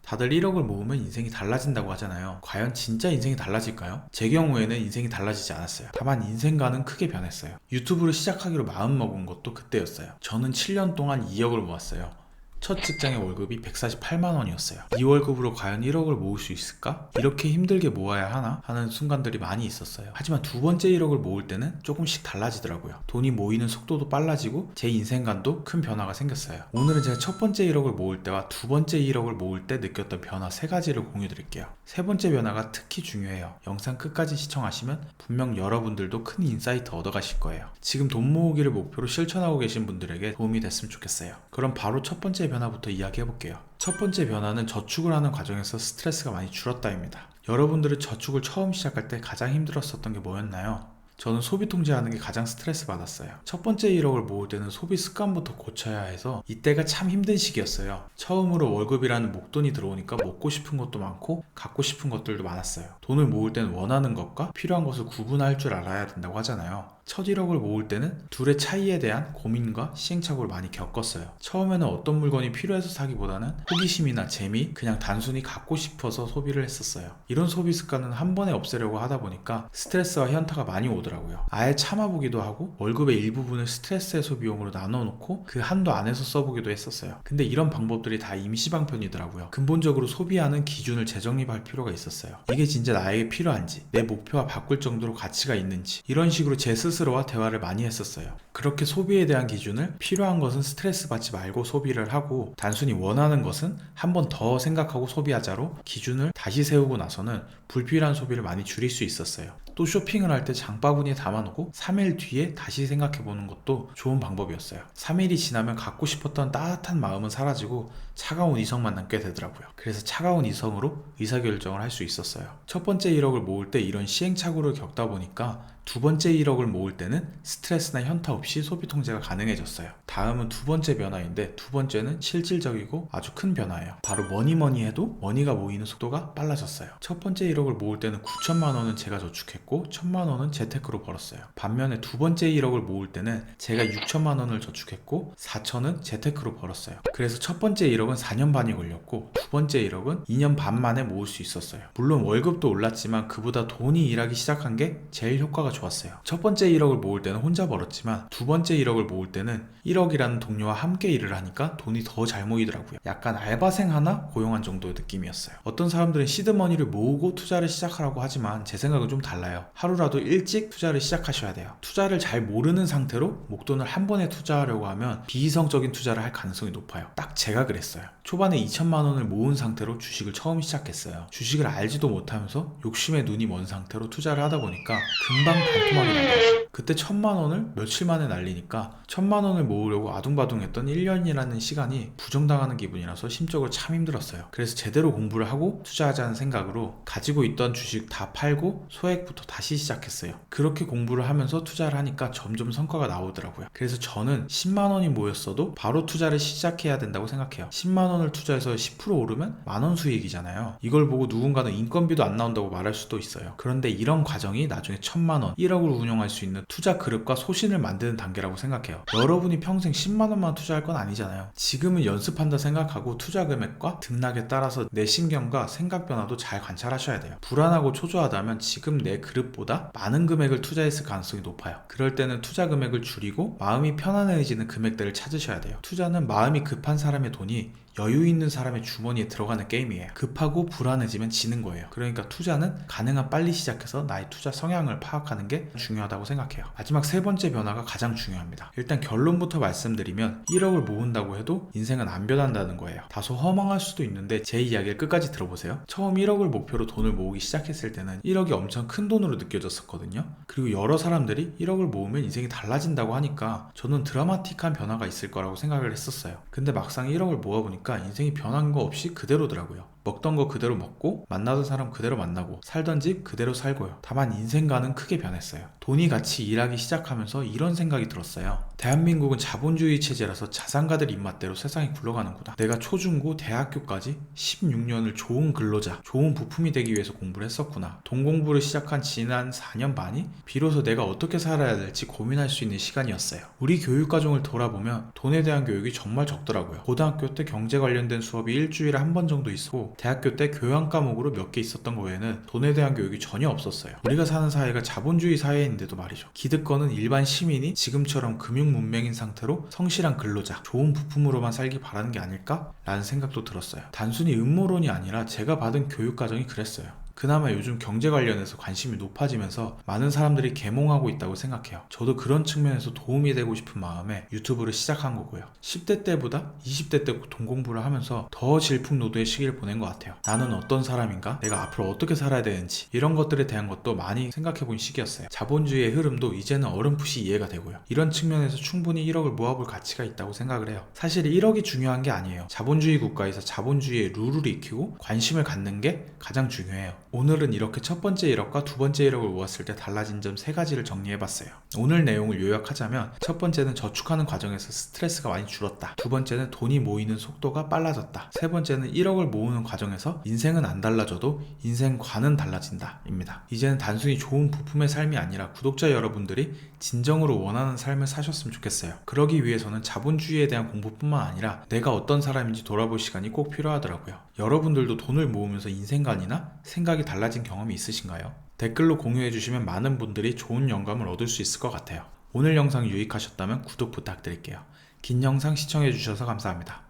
다들 1억을 모으면 인생이 달라진다고 하잖아요. 과연 진짜 인생이 달라질까요? 제 경우에는 인생이 달라지지 않았어요. 다만 인생과는 크게 변했어요. 유튜브를 시작하기로 마음먹은 것도 그때였어요. 저는 7년 동안 2억을 모았어요. 첫 직장의 월급이 148만 원이었어요. 이 월급으로 과연 1억을 모을 수 있을까? 이렇게 힘들게 모아야 하나? 하는 순간들이 많이 있었어요. 하지만 두 번째 1억을 모을 때는 조금씩 달라지더라고요. 돈이 모이는 속도도 빨라지고 제 인생관도 큰 변화가 생겼어요. 오늘은 제가 첫 번째 1억을 모을 때와 두 번째 1억을 모을 때 느꼈던 변화 세 가지를 공유 드릴게요. 세 번째 변화가 특히 중요해요. 영상 끝까지 시청하시면 분명 여러분들도 큰 인사이트 얻어가실 거예요. 지금 돈 모으기를 목표로 실천하고 계신 분들에게 도움이 됐으면 좋겠어요. 그럼 바로 첫 번째 변화부터 이야기해볼게요. 첫 번째 변화는 저축을 하는 과정에서 스트레스가 많이 줄었다입니다. 여러분들은 저축을 처음 시작할 때 가장 힘들었었던 게 뭐였나요? 저는 소비 통제하는 게 가장 스트레스 받았어요. 첫 번째 1억을 모을 때는 소비 습관부터 고쳐야 해서 이때가 참 힘든 시기였어요. 처음으로 월급이라는 목돈이 들어오니까 먹고 싶은 것도 많고 갖고 싶은 것들도 많았어요. 돈을 모을 때는 원하는 것과 필요한 것을 구분할 줄 알아야 된다고 하잖아요. 첫 1억을 모을 때는 둘의 차이에 대한 고민과 시행착오를 많이 겪었어요. 처음에는 어떤 물건이 필요해서 사기보다는 호기심이나 재미, 그냥 단순히 갖고 싶어서 소비를 했었어요. 이런 소비 습관은 한 번에 없애려고 하다 보니까 스트레스와 현타가 많이 오더라고요. 아예 참아보기도 하고 월급의 일부분을 스트레스의 소비용으로 나눠놓고 그 한도 안에서 써보기도 했었어요. 근데 이런 방법들이 다 임시방편이더라고요. 근본적으로 소비하는 기준을 재정립할 필요가 있었어요. 이게 진짜 나에게 필요한지, 내 목표와 바꿀 정도로 가치가 있는지, 이런 식으로 제 스스로와 대화를 많이 했었어요. 그렇게 소비에 대한 기준을 필요한 것은 스트레스 받지 말고 소비를 하고 단순히 원하는 것은 한 번 더 생각하고 소비하자로 기준을 다시 세우고 나서는 불필요한 소비를 많이 줄일 수 있었어요. 또 쇼핑을 할 때 장바구니에 담아놓고 3일 뒤에 다시 생각해보는 것도 좋은 방법이었어요. 3일이 지나면 갖고 싶었던 따뜻한 마음은 사라지고 차가운 이성만 남게 되더라고요. 그래서 차가운 이성으로 의사결정을 할 수 있었어요. 첫 번째 1억을 모을 때 이런 시행착오를 겪다 보니까 두 번째 1억을 모을 때는 스트레스나 현타 없이 소비 통제가 가능해졌어요. 다음은 두 번째 변화인데 두 번째는 실질적이고 아주 큰 변화예요. 바로 뭐니 해도 머니가 모이는 속도가 빨라졌어요. 첫 번째 1억을 모을 때는 9천만 원은 제가 저축했고 1천만 원은 재테크로 벌었어요. 반면에 두 번째 1억을 모을 때는 제가 6천만 원을 저축했고 4천은 재테크로 벌었어요. 그래서 첫 번째 1억은 4년 반이 걸렸고 두 번째 1억은 2년 반 만에 모을 수 있었어요. 물론 월급도 올랐지만 그보다 돈이 일하기 시작한 게 제일 효과가 좋았어요. 첫 번째 1억을 모을 때는 혼자 벌었지만 두 번째 1억을 모을 때는 1억이라는 동료와 함께 일을 하니까 돈이 더 잘 모이더라고요. 약간 알바생 하나 고용한 정도의 느낌이었어요. 어떤 사람들은 시드머니를 모으고 투자를 시작하라고 하지만 제 생각은 좀 달라요. 하루라도 일찍 투자를 시작하셔야 돼요. 투자를 잘 모르는 상태로 목돈을 한 번에 투자하려고 하면 비이성적인 투자를 할 가능성이 높아요. 딱 제가 그랬어요. 초반에 2천만 원을 모은 상태로 주식을 처음 시작했어요. 주식을 알지도 못하면서 욕심에 눈이 먼 상태로 투자를 하다 보니까 금방 반토막이 나더라고요. 그때 1천만 원을 며칠 만에 날리니까 1천만 원을 모으려고 아둥바둥했던 1년이라는 시간이 부정당하는 기분이라서 심적으로 참 힘들었어요. 그래서 제대로 공부를 하고 투자하자는 생각으로 가지고 있던 주식 다 팔고 소액부터 다시 시작했어요. 그렇게 공부를 하면서 투자를 하니까 점점 성과가 나오더라고요. 그래서 저는 10만 원이 모였어도 바로 투자를 시작해야 된다고 생각해요. 10만 원을 투자해서 10% 오르면 만원 수익이잖아요. 이걸 보고 누군가는 인건비도 안 나온다고 말할 수도 있어요. 그런데 이런 과정이 나중에 1천만 원, 1억을 운용할 수 있는 투자 그룹과 소신을 만드는 단계라고 생각해요. 여러분이 평생 10만 원만 투자할 건 아니잖아요. 지금은 연습한다 생각하고 투자 금액과 등락에 따라서 내 신경과 생각 변화도 잘 관찰하셔야 돼요. 불안하고 초조하다면 지금 내 그룹보다 많은 금액을 투자했을 가능성이 높아요. 그럴 때는 투자 금액을 줄이고 마음이 편안해지는 금액들을 찾으셔야 돼요. 투자는 마음이 급한 사람의 돈이 여유 있는 사람의 주머니에 들어가는 게임이에요. 급하고 불안해지면 지는 거예요. 그러니까 투자는 가능한 빨리 시작해서 나의 투자 성향을 파악하는 게 중요하다고 생각해요. 마지막 세 번째 변화가 가장 중요합니다. 일단 결론부터 말씀드리면 1억을 모은다고 해도 인생은 안 변한다는 거예요. 다소 허망할 수도 있는데 제 이야기를 끝까지 들어보세요. 처음 1억을 목표로 돈을 모으기 시작했을 때는 1억이 엄청 큰 돈으로 느껴졌었거든요. 그리고 여러 사람들이 1억을 모으면 인생이 달라진다고 하니까 저는 드라마틱한 변화가 있을 거라고 생각을 했었어요. 근데 막상 1억을 모아보니까 인생이 변한 거 없이 그대로더라고요. 먹던 거 그대로 먹고 만나던 사람 그대로 만나고 살던 집 그대로 살고요. 다만 인생과는 크게 변했어요. 돈이 같이 일하기 시작하면서 이런 생각이 들었어요. 대한민국은 자본주의 체제라서 자산가들 입맛대로 세상이 굴러가는구나. 내가 초중고 대학교까지 16년을 좋은 근로자, 좋은 부품이 되기 위해서 공부를 했었구나. 돈 공부를 시작한 지난 4년 반이 비로소 내가 어떻게 살아야 될지 고민할 수 있는 시간이었어요. 우리 교육과정을 돌아보면 돈에 대한 교육이 정말 적더라고요. 고등학교 때 경제 관련된 수업이 일주일에 한 번 정도 있었고 대학교 때 교양 과목으로 몇 개 있었던 거 외에는 돈에 대한 교육이 전혀 없었어요. 우리가 사는 사회가 자본주의 사회인데도 말이죠. 기득권은 일반 시민이 지금처럼 금융 문맹인 상태로 성실한 근로자, 좋은 부품으로만 살기 바라는 게 아닐까? 라는 생각도 들었어요. 단순히 음모론이 아니라 제가 받은 교육 과정이 그랬어요. 그나마 요즘 경제 관련해서 관심이 높아지면서 많은 사람들이 계몽하고 있다고 생각해요. 저도 그런 측면에서 도움이 되고 싶은 마음에 유튜브를 시작한 거고요. 10대 때보다 20대 때 돈 공부를 하면서 더 질풍노도의 시기를 보낸 것 같아요. 나는 어떤 사람인가? 내가 앞으로 어떻게 살아야 되는지 이런 것들에 대한 것도 많이 생각해본 시기였어요. 자본주의의 흐름도 이제는 어렴풋이 이해가 되고요. 이런 측면에서 충분히 1억을 모아볼 가치가 있다고 생각을 해요. 사실 1억이 중요한 게 아니에요. 자본주의 국가에서 자본주의의 룰을 익히고 관심을 갖는 게 가장 중요해요. 오늘은 이렇게 첫 번째 1억과 두 번째 1억을 모았을 때 달라진 점 3가지를 정리해봤어요. 오늘 내용을 요약하자면 첫 번째는 저축하는 과정에서 스트레스가 많이 줄었다. 두 번째는 돈이 모이는 속도가 빨라졌다. 세 번째는 1억을 모으는 과정에서 인생은 안 달라져도 인생관은 달라진다 입니다. 이제는 단순히 좋은 부품의 삶이 아니라 구독자 여러분들이 진정으로 원하는 삶을 사셨으면 좋겠어요. 그러기 위해서는 자본주의에 대한 공부뿐만 아니라 내가 어떤 사람인지 돌아볼 시간이 꼭 필요하더라고요. 여러분들도 돈을 모으면서 인생관이나 생각이 달라진 경험이 있으신가요? 댓글로 공유해주시면 많은 분들이 좋은 영감을 얻을 수 있을 것 같아요. 오늘 영상 유익하셨다면 구독 부탁드릴게요. 긴 영상 시청해주셔서 감사합니다.